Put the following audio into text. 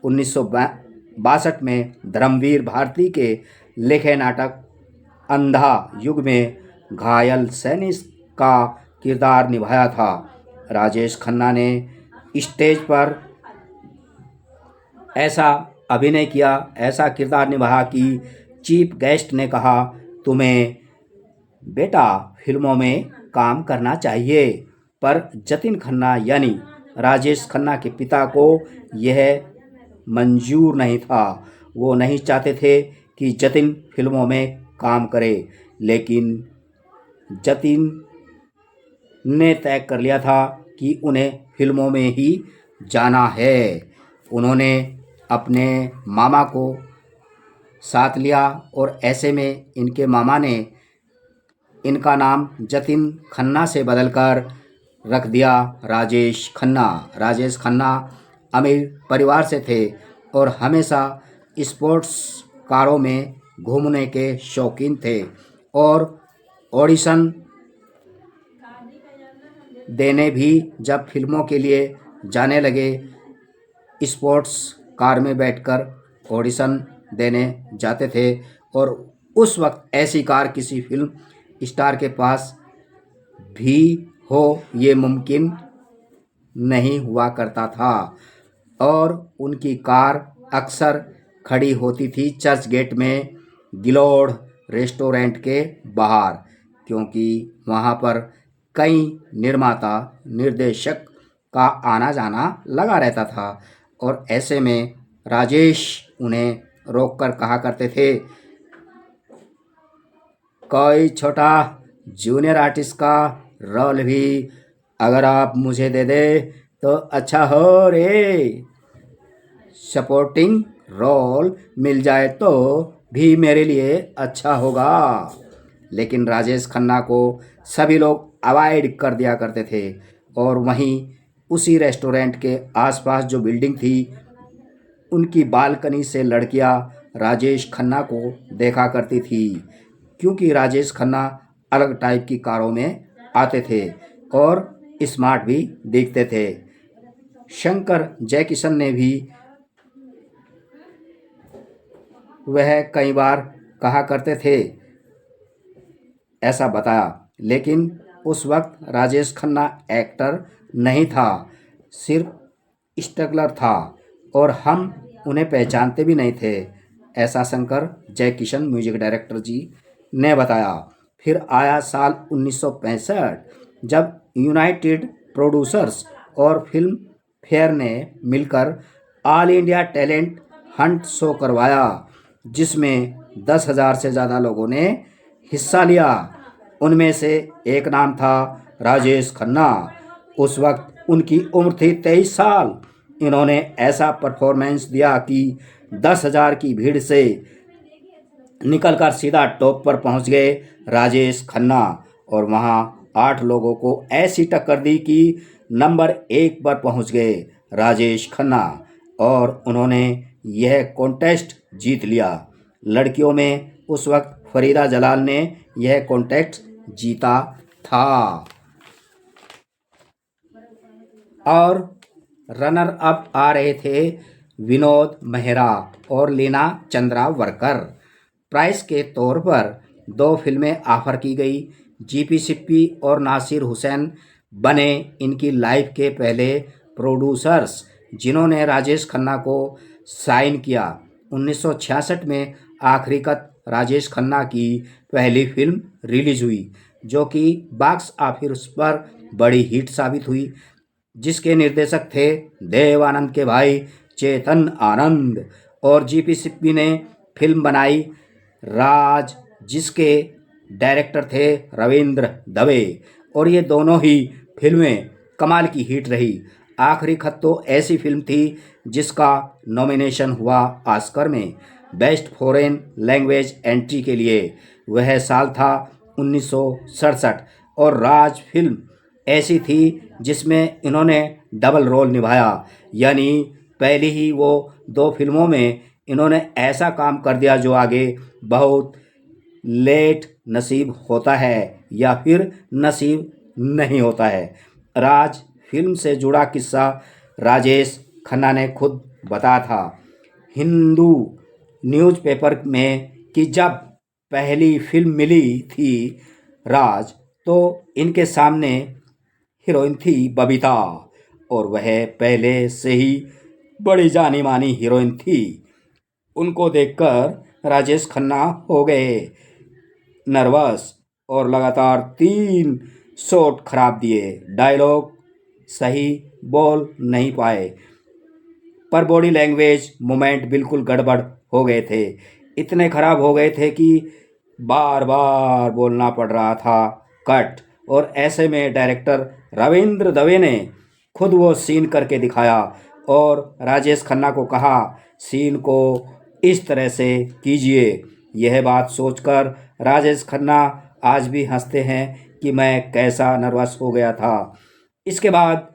1962 में धर्मवीर भारती के लिखे नाटक अंधा युग में घायल सैनिक का किरदार निभाया था। राजेश खन्ना ने स्टेज पर ऐसा अभिनय किया, ऐसा किरदार निभाया कि चीफ गेस्ट ने कहा, तुम्हें बेटा फिल्मों में काम करना चाहिए। पर जतिन खन्ना यानी राजेश खन्ना के पिता को यह मंजूर नहीं था। वो नहीं चाहते थे कि जतिन फिल्मों में काम करे, लेकिन जतिन ने तय कर लिया था कि उन्हें फिल्मों में ही जाना है। उन्होंने अपने मामा को साथ लिया और ऐसे में इनके मामा ने इनका नाम जतिन खन्ना से बदलकर रख दिया राजेश खन्ना। राजेश खन्ना अमीर परिवार से थे और हमेशा स्पोर्ट्स कारों में घूमने के शौकीन थे और ऑडिशन देने भी जब फिल्मों के लिए जाने लगे, स्पोर्ट्स कार में बैठकर ऑडिशन देने जाते थे और उस वक्त ऐसी कार किसी फिल्म स्टार के पास भी हो ये मुमकिन नहीं हुआ करता था और उनकी कार अक्सर खड़ी होती थी चर्च गेट में गिलोड रेस्टोरेंट के बाहर, क्योंकि वहाँ पर कई निर्माता निर्देशक का आना जाना लगा रहता था और ऐसे में राजेश उन्हें रोककर कहा करते थे, कोई छोटा जूनियर आर्टिस्ट का रोल भी अगर आप मुझे दे दे तो अच्छा हो रे, सपोर्टिंग रोल मिल जाए तो भी मेरे लिए अच्छा होगा। लेकिन राजेश खन्ना को सभी लोग अवॉइड कर दिया करते थे और वहीं उसी रेस्टोरेंट के आसपास जो बिल्डिंग थी उनकी बालकनी से लड़कियां राजेश खन्ना को देखा करती थी, क्योंकि राजेश खन्ना अलग टाइप की कारों में आते थे और स्मार्ट भी दिखते थे। शंकर जयकिशन ने भी वह कई बार कहा करते थे ऐसा बताया, लेकिन उस वक्त राजेश खन्ना एक्टर नहीं था, सिर्फ स्ट्रगलर था और हम उन्हें पहचानते भी नहीं थे, ऐसा शंकर जयकिशन म्यूजिक डायरेक्टर जी ने बताया। फिर आया साल 1965 जब यूनाइटेड प्रोड्यूसर्स और फिल्म फेयर ने मिलकर all India talent Hunt show करवाया, जिसमें 10,000 से ज़्यादा लोगों ने हिस्सा लिया। उनमें से एक नाम था राजेश खन्ना। उस वक्त उनकी उम्र थी 23 साल। इन्होंने ऐसा परफॉर्मेंस दिया कि 10,000 की भीड़ से निकलकर सीधा टॉप पर पहुंच गए राजेश खन्ना और वहां 8 लोगों को ऐसी टक्कर दी कि नंबर 1 पर पहुंच गए राजेश खन्ना और उन्होंने यह कॉन्टेस्ट जीत लिया। लड़कियों में उस वक्त फरीदा जलाल ने यह कॉन्टेस्ट जीता था और रनर अप आ रहे थे विनोद मेहरा और लीना चंद्रावरकर। प्राइस के तौर पर 2 फिल्में ऑफर की गई। जीपी सिप्पी और नासिर हुसैन बने इनकी लाइफ के पहले प्रोड्यूसर्स जिन्होंने राजेश खन्ना को साइन किया। 1966 में आखिरकार राजेश खन्ना की पहली फिल्म रिलीज हुई, जो कि बॉक्स ऑफिस पर बड़ी हिट साबित हुई, जिसके निर्देशक थे देवानंद के भाई चेतन आनंद और जीपी सिप्पी ने फिल्म बनाई राज, जिसके डायरेक्टर थे रविंद्र दवे और ये दोनों ही फिल्में कमाल की हिट रही। आखिरी खत तो ऐसी फिल्म थी जिसका नॉमिनेशन हुआ ऑस्कर में बेस्ट फॉरेन लैंग्वेज एंट्री के लिए। वह साल था 1967 और राज फिल्म ऐसी थी जिसमें इन्होंने डबल रोल निभाया, यानी पहली ही वो 2 फिल्मों में इन्होंने ऐसा काम कर दिया जो आगे बहुत लेट नसीब होता है या फिर नसीब नहीं होता है। राज फिल्म से जुड़ा किस्सा राजेश खन्ना ने खुद बताया था हिंदू न्यूज़पेपर में कि जब पहली फिल्म मिली थी राज, तो इनके सामने हीरोइन थी बबीता, और वह पहले से ही बड़ी जानी मानी हीरोइन थी। उनको देखकर राजेश खन्ना हो गए नर्वस और लगातार 3 शॉट खराब दिए, डायलॉग सही बोल नहीं पाए, पर बॉडी लैंग्वेज मूवमेंट बिल्कुल गड़बड़ हो गए थे। इतने खराब हो गए थे कि बार बार बोलना पड़ रहा था कट। और ऐसे में डायरेक्टर रविंद्र दवे ने खुद वो सीन करके दिखाया और राजेश खन्ना को कहा सीन को इस तरह से कीजिए। यह बात सोचकर राजेश खन्ना आज भी हंसते हैं कि मैं कैसा नर्वस हो गया था। इसके बाद